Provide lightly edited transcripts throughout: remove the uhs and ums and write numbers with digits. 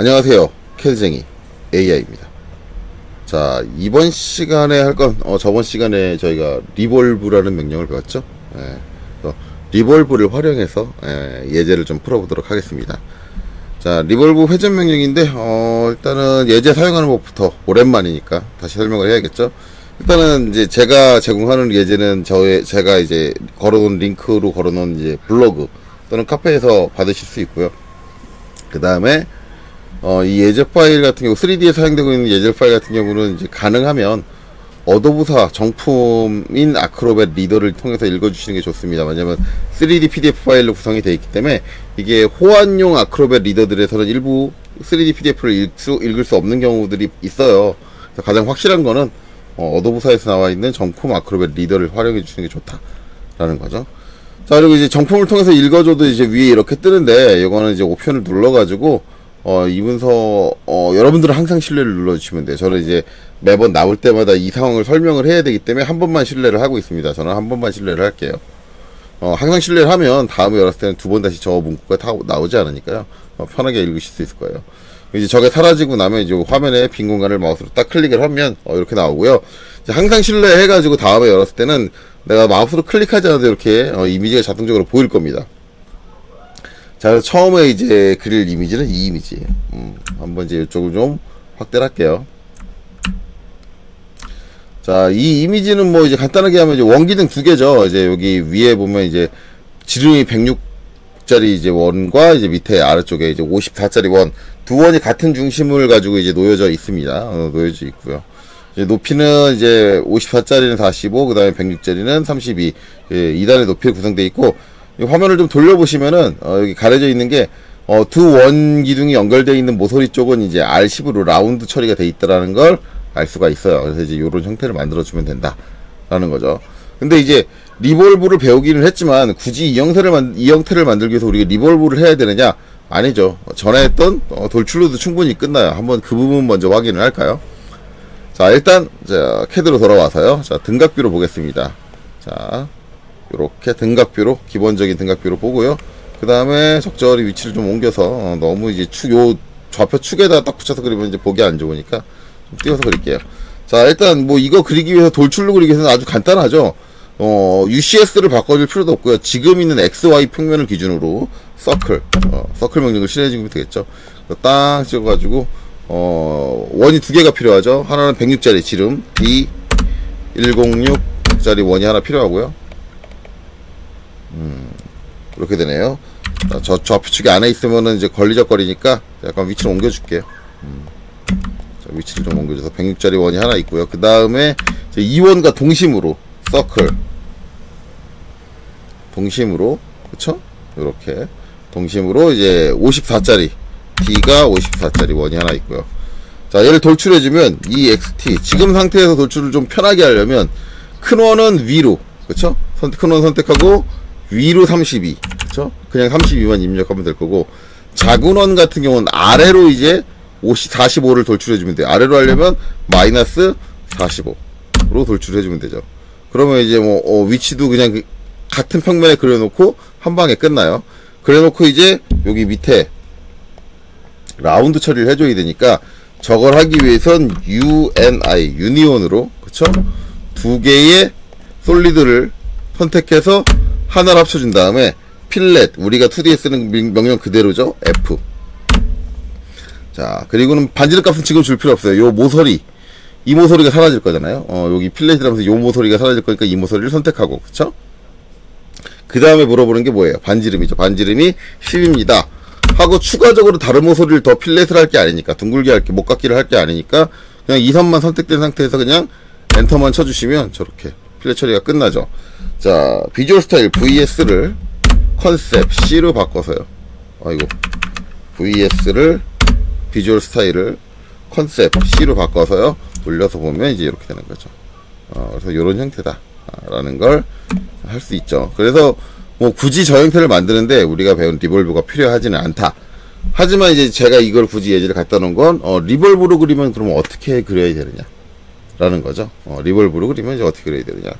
안녕하세요, 캐드쟁이 AI입니다. 자, 이번 시간에 할 건 저번 시간에 저희가 리볼브라는 명령을 배웠죠. 리볼브를 활용해서 예제를 좀 풀어보도록 하겠습니다. 자, 리볼브 회전 명령인데 일단은 예제 사용하는 법부터 오랜만이니까 다시 설명을 해야겠죠. 일단은 이제 제가 제공하는 예제는 제가 이제 걸어놓은 링크로 걸어놓은 이제 블로그 또는 카페에서 받으실 수 있고요. 그 다음에 이 예제 파일 같은 경우 3D에 사용되고 있는 예제 파일 같은 경우는 이제 가능하면 어도브사 정품인 아크로벳 리더를 통해서 읽어주시는 게 좋습니다. 왜냐면 3D PDF 파일로 구성이 되어 있기 때문에 이게 호환용 아크로벳 리더들에서는 일부 3D PDF를 읽을 수 없는 경우들이 있어요. 그래서 가장 확실한 거는 어도브사에서 나와 있는 정품 아크로벳 리더를 활용해 주시는 게 좋다라는 거죠. 자, 그리고 이제 정품을 통해서 읽어줘도 이제 위에 이렇게 뜨는데 이거는 이제 옵션을 눌러가지고 이 문서 여러분들은 항상 신뢰를 눌러주시면 돼요. 저는 이제 매번 나올 때마다 이 상황을 설명을 해야 되기 때문에 한 번만 신뢰를 하고 있습니다. 저는 한 번만 신뢰를 할게요. 항상 신뢰를 하면 다음에 열었을 때는 두 번 다시 저 문구가 다 나오지 않으니까요. 편하게 읽으실 수 있을 거예요. 이제 저게 사라지고 나면 이제 화면에 빈 공간을 마우스로 딱 클릭을 하면 이렇게 나오고요. 이제 항상 신뢰해가지고 다음에 열었을 때는 내가 마우스로 클릭하지 않아도 이렇게 이미지가 자동적으로 보일 겁니다. 자, 그래서 처음에 이제 그릴 이미지는 이 이미지. 한번 이제 이쪽을 좀 확대를 할게요. 자, 이 이미지는 뭐 이제 간단하게 하면 이제 원기둥 두 개죠. 이제 여기 위에 보면 이제 지름이 106짜리 이제 원과 이제 밑에 아래쪽에 이제 54짜리 원. 두 원이 같은 중심을 가지고 이제 놓여져 있습니다. 놓여져 있고요. 이제 높이는 이제 54짜리는 45, 그 다음에 106짜리는 32. 2단의 높이로 구성되어 있고, 화면을 좀 돌려보시면은 여기 가려져 있는 게 두 원 기둥이 연결되어 있는 모서리 쪽은 이제 R10으로 라운드 처리가 되어 있다라는 걸 알 수가 있어요. 그래서 이제 이런 형태를 만들어주면 된다라는 거죠. 근데 이제 리볼브를 배우기는 했지만 굳이 이 형태를 만들기 위해서 우리가 리볼브를 해야 되느냐? 아니죠. 전에 했던 돌출로도 충분히 끝나요. 한번 그 부분 먼저 확인을 할까요? 자, 일단 자, 캐드로 돌아와서요. 자, 등각뷰로 보겠습니다. 자, 요렇게 등각뷰로, 기본적인 등각뷰로 보고요. 그 다음에 적절히 위치를 좀 옮겨서 너무 이제 요 좌표 축에다 딱 붙여서 그리면 이제 보기 안 좋으니까 좀 띄워서 그릴게요. 자, 일단 뭐 이거 그리기 위해서 돌출로 그리기 위해서는 아주 간단하죠. UCS를 바꿔줄 필요도 없고요. 지금 있는 XY 평면을 기준으로 서클 명령을 실행해주면 되겠죠. 딱 찍어가지고 원이 두 개가 필요하죠. 하나는 106짜리 지름 D106짜리 원이 하나 필요하고요. 이렇게 되네요. 자, 저 좌표축이 안에 있으면은 이제 걸리적거리니까 약간 위치를 옮겨줄게요. 자, 위치를 좀 옮겨줘서 106짜리 원이 하나 있고요. 그 다음에 이 원과 동심으로 서클 동심으로, 그쵸? 이렇게 동심으로 이제 54짜리 D가 54짜리 원이 하나 있고요. 자, 얘를 돌출해주면 이 XT 지금 상태에서 돌출을 좀 편하게 하려면 큰 원은 위로, 그쵸? 큰 원 선택하고 위로 32, 그쵸? 그냥 32만 입력하면 될 거고, 작은 원 같은 경우는 아래로 이제 45를 돌출해주면 돼요. 아래로 하려면 마이너스 45로 돌출해주면 되죠. 그러면 이제 뭐 위치도 그냥 같은 평면에 그려놓고 한 방에 끝나요. 그래놓고 이제 여기 밑에 라운드 처리를 해줘야 되니까 저걸 하기 위해선 UNI 유니온으로, 그쵸? 두 개의 솔리드를 선택해서 하나를 합쳐준 다음에 필렛, 우리가 2D에 쓰는 명령 그대로죠. F. 자, 그리고는 반지름 값은 지금 줄 필요 없어요. 요 모서리, 이 모서리가 사라질 거잖아요. 여기 필렛이라면서 요 모서리가 사라질 거니까 이 모서리를 선택하고, 그쵸? 그 다음에 물어보는 게 뭐예요? 반지름이죠. 반지름이 10입니다. 하고 추가적으로 다른 모서리를 더 필렛을 할 게 아니니까, 둥글게 할 게, 목깎이를 할 게 아니니까 그냥 2, 3만 선택된 상태에서 그냥 엔터만 쳐주시면 저렇게 필렛 처리가 끝나죠. 자, 비주얼 스타일 VS를 컨셉 C로 바꿔서요. VS를 비주얼 스타일을 컨셉 C로 바꿔서요. 올려서 보면 이제 이렇게 되는 거죠. 그래서 이런 형태다 라는 걸 할 수 있죠. 그래서 뭐 굳이 저 형태를 만드는데 우리가 배운 리볼브가 필요하지는 않다. 하지만 이제 제가 이걸 굳이 예제를 갖다 놓은 건 리볼브로 그리면 그러면 어떻게 그려야 되느냐 라는 거죠. 리볼브로 그리면 이제 어떻게 그려야 되느냐.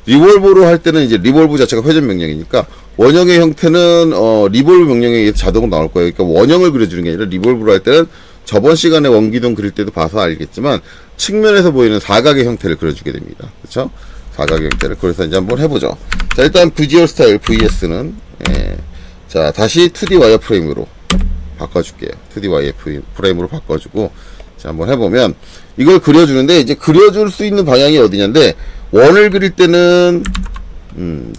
리볼브로 할 때는 이제 리볼브 자체가 회전 명령이니까 원형의 형태는 리볼브 명령에 의해서 자동으로 나올 거예요. 그러니까 원형을 그려주는 게 아니라 리볼브로 할 때는 저번 시간에 원기둥 그릴 때도 봐서 알겠지만 측면에서 보이는 사각의 형태를 그려주게 됩니다. 그쵸? 사각의 형태를. 그래서 이제 한번 해보죠. 자, 일단 비주얼 스타일 VS는 자, 다시 2D 와이어프레임으로 바꿔줄게요. 2D 와이어프레임으로 바꿔주고, 자, 한번 해보면 이걸 그려주는데, 이제 그려줄 수 있는 방향이 어디냐인데, 원을 그릴 때는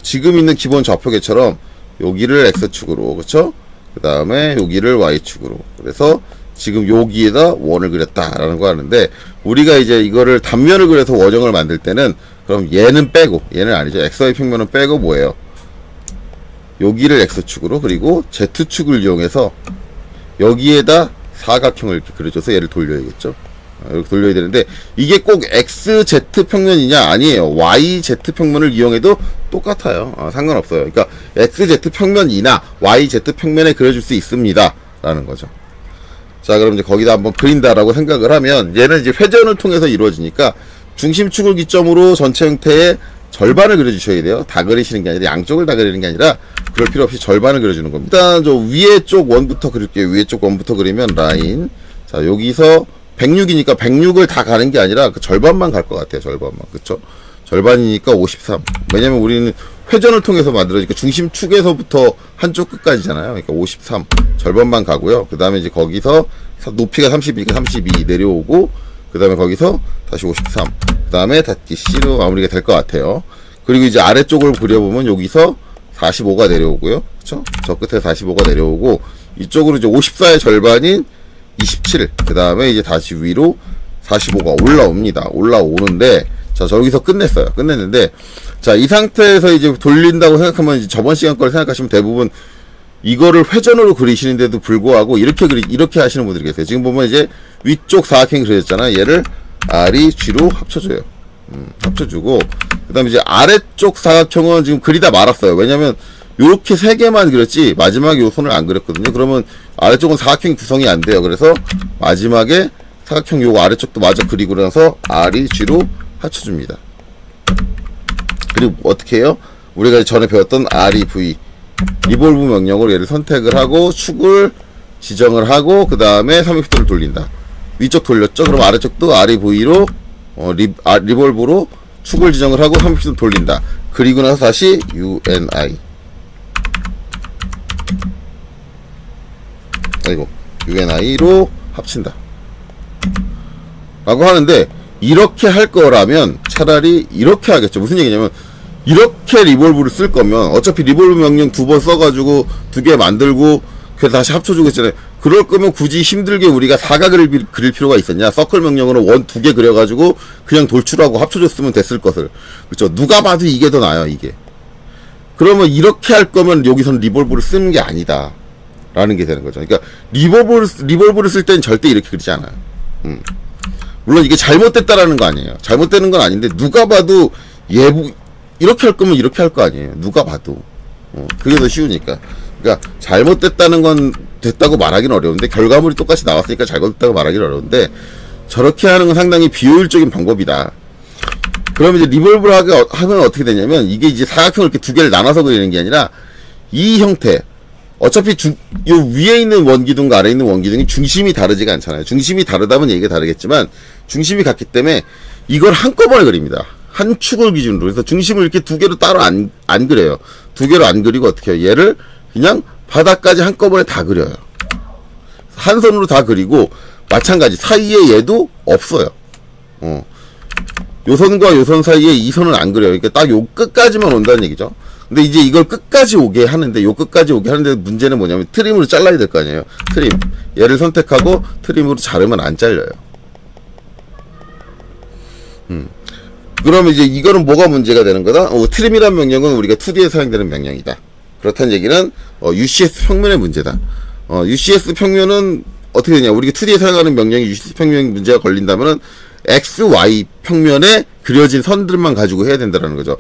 지금 있는 기본 좌표계처럼 여기를 X축으로, 그쵸? 그 다음에 여기를 Y축으로. 그래서 지금 여기에다 원을 그렸다라는 거 하는데, 우리가 이제 이거를 단면을 그려서 원형을 만들 때는, 그럼 얘는 빼고, 얘는 아니죠. XY 평면은 빼고 뭐예요? 여기를 X축으로, 그리고 Z축을 이용해서 여기에다 사각형을 이렇게 그려줘서 얘를 돌려야겠죠. 이렇게 돌려야 되는데, 이게 꼭 XZ 평면이냐? 아니에요. YZ 평면을 이용해도 똑같아요. 상관없어요. 그러니까 XZ 평면이나 YZ 평면에 그려줄 수 있습니다 라는 거죠. 자, 그럼 이제 거기다 한번 그린다라고 생각을 하면, 얘는 이제 회전을 통해서 이루어지니까 중심축을 기점으로 전체 형태의 절반을 그려주셔야 돼요. 다 그리시는 게 아니라, 양쪽을 다 그리는 게 아니라 그럴 필요 없이 절반을 그려주는 겁니다. 일단 저 위에 쪽 원부터 그릴게요. 위에 쪽 원부터 그리면 라인. 자, 여기서 106이니까 106을 다 가는 게 아니라 그 절반만 갈 것 같아요. 절반만. 그쵸? 절반이니까 53. 왜냐면 우리는 회전을 통해서 만들어지니까 중심축에서부터 한쪽 끝까지잖아요. 그러니까 53. 절반만 가고요. 그 다음에 이제 거기서 높이가 32니까 32 내려오고, 그 다음에 거기서 다시 53. 그 다음에 닫기 C로 마무리가 될 것 같아요. 그리고 이제 아래쪽을 그려보면 여기서 45가 내려오고요. 그쵸? 저 끝에 45가 내려오고, 이쪽으로 이제 54의 절반인 27. 그 다음에 이제 다시 위로 45가 올라옵니다. 올라오는데, 자, 저기서 끝냈어요. 끝냈는데, 자, 이 상태에서 이제 돌린다고 생각하면, 이제 저번 시간 걸 생각하시면 대부분 이거를 회전으로 그리시는데도 불구하고 이렇게 하시는 분들이 계세요. 지금 보면 이제 위쪽 사각형이 그려졌잖아요. 얘를 R이 G로 합쳐줘요. 합쳐주고, 그 다음에 이제 아래쪽 사각형은 지금 그리다 말았어요. 왜냐면 요렇게 세 개만 그렸지 마지막에 요 손을 안 그렸거든요. 그러면 아래쪽은 사각형 구성이 안 돼요. 그래서 마지막에 사각형 요거 아래쪽도 마저 그리고 나서 R이 G로 합쳐줍니다. 그리고 어떻게 해요? 우리가 전에 배웠던 R이 V 리볼브 명령으로 얘를 선택을 하고 축을 지정을 하고, 그 다음에 360도를 돌린다. 위쪽 돌렸죠? 그럼 아래쪽도 R이 V로 리볼브로 축을 지정을 하고 360도 돌린다. 그리고 나서 다시 UNI UNI로 합친다 라고 하는데, 이렇게 할 거라면 차라리 이렇게 하겠죠. 무슨 얘기냐면, 이렇게 리볼브를 쓸 거면 어차피 리볼브 명령 2번 써가지고 2개 만들고 그래서 다시 합쳐주고 있잖아요. 그럴 거면 굳이 힘들게 우리가 사각을 그릴 필요가 있었냐? 서클 명령으로 원 2개 그려가지고 그냥 돌출하고 합쳐줬으면 됐을 것을. 그렇죠? 누가 봐도 이게 더 나아요. 이게. 그러면 이렇게 할 거면 여기서는 리볼브를 쓰는 게 아니다 라는 게 되는 거죠. 그러니까 리볼브를 쓸 때는 절대 이렇게 그리지 않아요. 물론 이게 잘못됐다라는 거 아니에요. 잘못되는 건 아닌데, 누가 봐도 이렇게 할 거면 이렇게 할 거 아니에요. 누가 봐도. 그게 더 쉬우니까. 그러니까 잘못됐다는 건 됐다고 말하기는 어려운데, 결과물이 똑같이 나왔으니까 잘못됐다고 말하기는 어려운데, 저렇게 하는 건 상당히 비효율적인 방법이다. 그러면 이제 리볼브를 하면 어떻게 되냐면, 이게 이제 사각형을 이렇게 2개를 나눠서 그리는 게 아니라 이 형태, 어차피 요 위에 있는 원기둥과 아래에 있는 원기둥이 중심이 다르지가 않잖아요. 중심이 다르다면 얘기가 다르겠지만, 중심이 같기 때문에 이걸 한꺼번에 그립니다. 한 축을 기준으로. 그래서 중심을 이렇게 2개로 따로 안 그려요. 2개로 안 그리고 어떻게 해요? 얘를 그냥 바닥까지 한꺼번에 다 그려요. 한 손으로 다 그리고, 마찬가지 사이에 얘도 없어요. 요 선과 요 선 사이에 이 선은 안 그려요. 그러니까 딱 요 끝까지만 온다는 얘기죠. 근데 이제 이걸 끝까지 오게 하는데, 요 끝까지 오게 하는데 문제는 뭐냐면 트림으로 잘라야 될 거 아니에요. 트림. 얘를 선택하고 트림으로 자르면 안 잘려요. 그러면 이제 이거는 뭐가 문제가 되는 거다? 트림이라는 명령은 우리가 2D에 사용되는 명령이다. 그렇다는 얘기는 UCS 평면의 문제다. UCS 평면은 어떻게 되냐? 우리가 2D에 사용하는 명령이 UCS 평면 문제가 걸린다면은 XY 평면에 그려진 선들만 가지고 해야 된다는 거죠.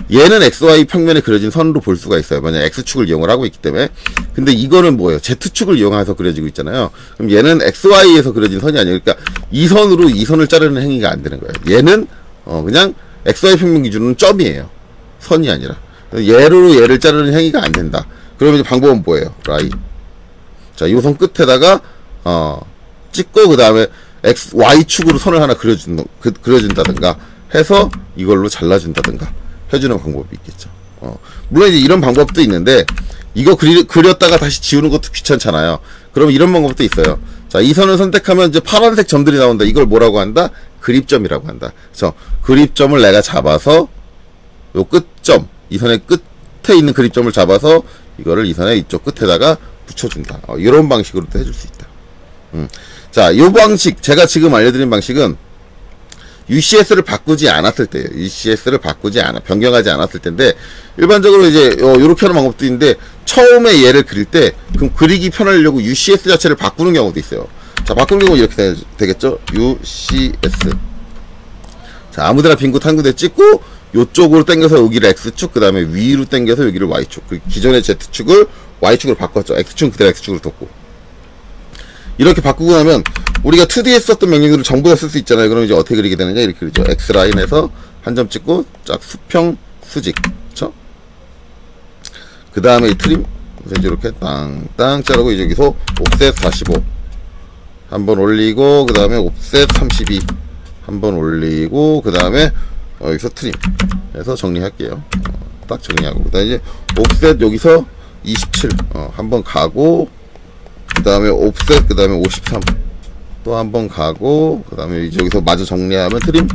얘는 XY 평면에 그려진 선으로 볼 수가 있어요. 만약 X축을 이용을 하고 있기 때문에. 근데 이거는 뭐예요? Z축을 이용해서 그려지고 있잖아요. 그럼 얘는 XY에서 그려진 선이 아니에요. 그러니까 이 선으로 이 선을 자르는 행위가 안 되는 거예요. 얘는 그냥 XY 평면 기준은 점이에요. 선이 아니라. 얘로 얘를 자르는 행위가 안 된다. 그러면 이제 방법은 뭐예요? 라인. 자, 이 선 끝에다가 찍고 그 다음에 Y축으로 선을 하나 그려준다든가 해서 이걸로 잘라준다든가 해주는 방법이 있겠죠. 물론 이제 이런 방법도 있는데 이거 그렸다가 다시 지우는 것도 귀찮잖아요. 그러면 이런 방법도 있어요. 자, 이 선을 선택하면 이제 파란색 점들이 나온다. 이걸 뭐라고 한다? 그립점이라고 한다. 그래서 그립점을 내가 잡아서 요 끝점, 이 선의 끝에 있는 그립점을 잡아서 이거를 이 선의 이쪽 끝에다가 붙여준다. 이런 방식으로도 해줄 수 있다. 자, 요 방식, 제가 지금 알려드린 방식은 UCS를 바꾸지 않았을 때예요. UCS를 변경하지 않았을 텐데, 일반적으로 이제 요렇게 하는 방법도 있는데, 처음에 얘를 그릴 때, 그럼 그리기 편하려고 UCS 자체를 바꾸는 경우도 있어요. 자, 바꾸는 경우 이렇게 되겠죠? UCS. 자, 아무데나 빈 곳 한 군데 찍고, 요쪽으로 당겨서 여기를 X축, 그 다음에 위로 당겨서 여기를 Y축. 기존의 Z축을 Y축으로 바꿨죠. X축은 그대로 X축으로 뒀고. 이렇게 바꾸고 나면, 우리가 2D에 썼던 명령들을 전부 다 쓸 수 있잖아요. 그럼 이제 어떻게 그리게 되느냐? 이렇게 그리죠. X라인에서 한 점 찍고, 쫙 수평, 수직. 그쵸? 그 다음에 이 트림. 그래서 이렇게 땅땅 자르고, 이제 여기서 옵셋 45. 한번 올리고, 그 다음에 옵셋 32. 한번 올리고, 그 다음에, 여기서 트림. 해서 정리할게요. 딱 정리하고. 그 다음에 이제 옵셋 여기서 27. 한번 가고, 그 다음에 옵셋, 그 다음에 53. 또 한 번 가고, 그 다음에 이제 여기서 마저 정리하면 트림.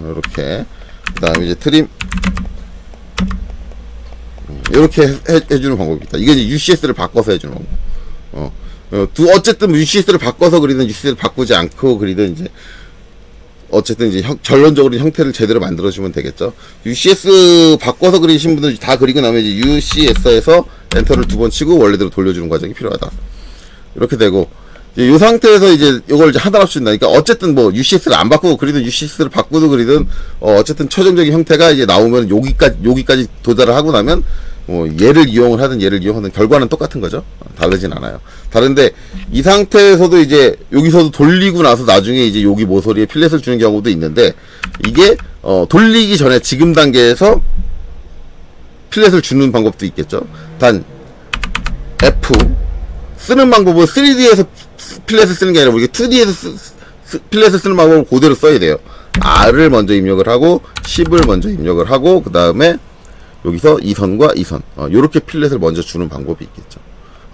이렇게. 그 다음에 이제 트림. 이렇게 해주는 방법입니다. 이게 이제 UCS를 바꿔서 해주는 방법. 어쨌든 UCS를 바꿔서 그리든 UCS를 바꾸지 않고 그리든 이제 어쨌든 이제 결론적으로 형태를 제대로 만들어주면 되겠죠. UCS 바꿔서 그리신 분들 다 그리고 나면 이제 UCS에서 엔터를 2번 치고 원래대로 돌려주는 과정이 필요하다. 이렇게 되고, 이제 이 상태에서 이제 이걸 이제 하나로 준다. 그러니까 어쨌든 뭐 UCS를 안 바꾸고 그리든 UCS를 바꾸도 그리든 어쨌든 최종적인 형태가 이제 나오면 여기까지 도달을 하고 나면 얘를 이용하든 결과는 똑같은 거죠. 다르진 않아요. 다른데 이 상태에서도 이제 여기서도 돌리고 나서 나중에 이제 여기 모서리에 필렛을 주는 경우도 있는데, 이게 돌리기 전에 지금 단계에서 필렛을 주는 방법도 있겠죠. 단 F 쓰는 방법은 3D에서 필렛을 쓰는 게 아니라 우리가 2D에서 필렛을 쓰는 방법을 그대로 써야 돼요. R을 먼저 입력을 하고 10을 먼저 입력을 하고, 그 다음에 여기서 이 선과 이 선, 요렇게 필렛을 먼저 주는 방법이 있겠죠.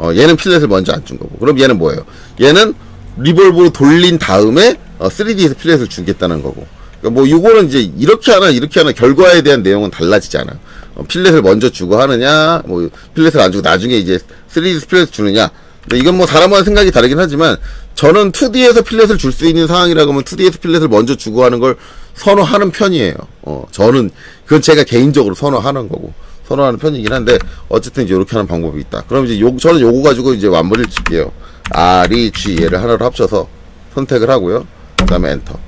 얘는 필렛을 먼저 안 준 거고. 그럼 얘는 뭐예요? 얘는 리볼브로 돌린 다음에 3D에서 필렛을 주겠다는 거고. 그러니까 뭐 요거는 이제 이렇게 하나 결과에 대한 내용은 달라지지 않아요. 필렛을 먼저 주고 하느냐, 뭐 필렛을 안 주고 나중에 이제 3D에서 필렛을 주느냐. 근데 이건 뭐 사람마다 생각이 다르긴 하지만, 저는 2D에서 필렛을 줄 수 있는 상황이라고 하면 2D에서 필렛을 먼저 주고 하는 걸 선호하는 편이에요. 저는 그건 제가 개인적으로 선호하는 거고, 선호하는 편이긴 한데, 어쨌든 이제 이렇게 하는 방법이 있다. 그럼 이제 저는 요거 가지고 이제 마무리를 짓게요. R이 G 얘를 하나로 합쳐서 선택을 하고요. 그 다음에 엔터.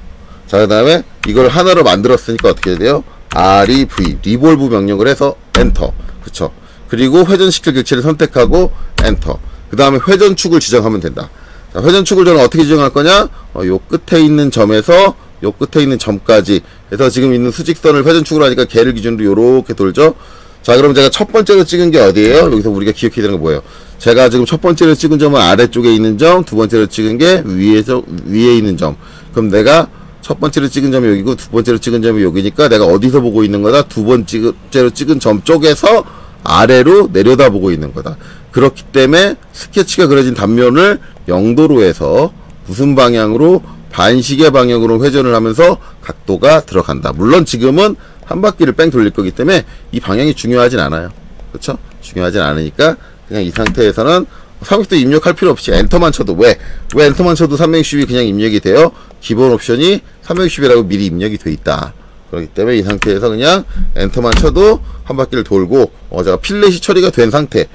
자, 그 다음에 이걸 하나로 만들었으니까 어떻게 해야 돼요? R이 V 리볼브 명령을 해서 엔터. 그쵸? 그리고 회전시킬 객체를 선택하고 엔터. 그 다음에 회전축을 지정하면 된다. 자, 회전축을 저는 어떻게 지정할 거냐? 요 끝에 있는 점에서 요 끝에 있는 점까지 해서 지금 있는 수직선을 회전축으로 하니까 걔를 기준으로 요렇게 돌죠. 자, 그럼 제가 첫 번째로 찍은 게 어디예요? 여기서 우리가 기억해야 되는 거 뭐예요? 제가 지금 첫 번째로 찍은 점은 아래쪽에 있는 점, 두 번째로 찍은 게 위에 있는 점. 그럼 내가 첫 번째로 찍은 점이 여기고 두 번째로 찍은 점이 여기니까 내가 어디서 보고 있는 거다? 두 번째로 찍은 점 쪽에서 아래로 내려다보고 있는 거다. 그렇기 때문에 스케치가 그려진 단면을 0도로 해서 무슨 방향으로? 반시계 방향으로 회전을 하면서 각도가 들어간다. 물론 지금은 한 바퀴를 뺑 돌릴 거기 때문에 이 방향이 중요하진 않아요. 그렇죠? 중요하진 않으니까 그냥 이 상태에서는 360도 입력할 필요 없이 엔터만 쳐도 왜 엔터만 쳐도 360이 그냥 입력이 돼요? 기본 옵션이 360이라고 미리 입력이 돼 있다. 그렇기 때문에 이 상태에서 그냥 엔터만 쳐도 한 바퀴를 돌고, 제가 필렛이 처리가 된 상태,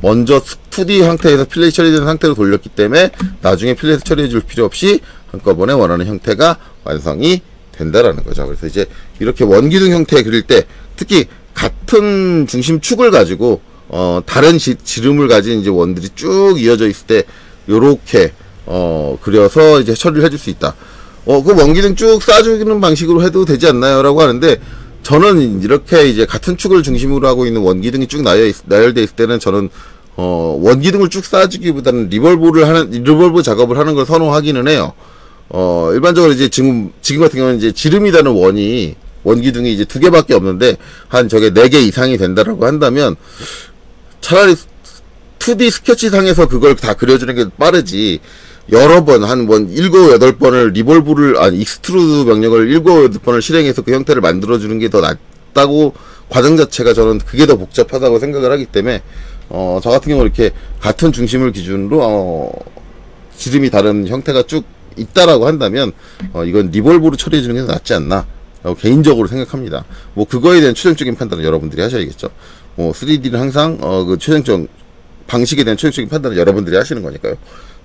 먼저 2D 상태에서 필렛이 처리된 상태로 돌렸기 때문에 나중에 필렛을 처리해 줄 필요 없이 한꺼번에 원하는 형태가 완성이 된다라는 거죠. 그래서 이제 이렇게 원기둥 형태 그릴 때, 특히 같은 중심축을 가지고 다른 지름을 가진 이제 원들이 쭉 이어져 있을 때 요렇게 그려서 이제 처리를 해줄 수 있다. 그 원기둥 쭉 쌓아주는 방식으로 해도 되지 않나요? 라고 하는데, 저는 이렇게 이제 같은 축을 중심으로 하고 있는 원기둥이 쭉 나열되어 있을 때는 저는 원기둥을 쭉 쌓아주기보다는 리볼브 작업을 하는 걸 선호하기는 해요. 일반적으로 이제 지금 같은 경우는 이제 지름이 다는 원기둥이 이제 2개밖에 없는데, 한 저게 4개 이상이 된다라고 한다면, 차라리 2D 스케치상에서 그걸 다 그려주는 게 빠르지, 여러 번, 한 7, 8번을 익스트루드 명령을 7, 8번을 실행해서 그 형태를 만들어주는 게 더 낫다고, 과정 자체가 저는 그게 더 복잡하다고 생각을 하기 때문에, 저 같은 경우 이렇게 같은 중심을 기준으로, 지름이 다른 형태가 쭉 있다라고 한다면, 이건 리볼브로 처리해주는 게 더 낫지 않나, 개인적으로 생각합니다. 뭐, 그거에 대한 최종적인 판단은 여러분들이 하셔야겠죠. 3D는 항상, 그 방식에 대한 최종적인 판단은 여러분들이 하시는 거니까요.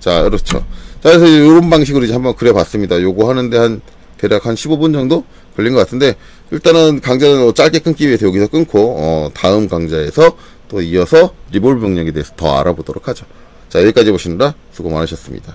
자, 그렇죠. 자, 그래서 이런 방식으로 이제 한번 그려봤습니다. 요거 하는데 대략 한 15분 정도 걸린 것 같은데, 일단은 강좌는 짧게 끊기 위해서 여기서 끊고, 다음 강좌에서 또 이어서 리볼브 명령에 대해서 더 알아보도록 하죠. 자, 여기까지 보시느라 수고 많으셨습니다.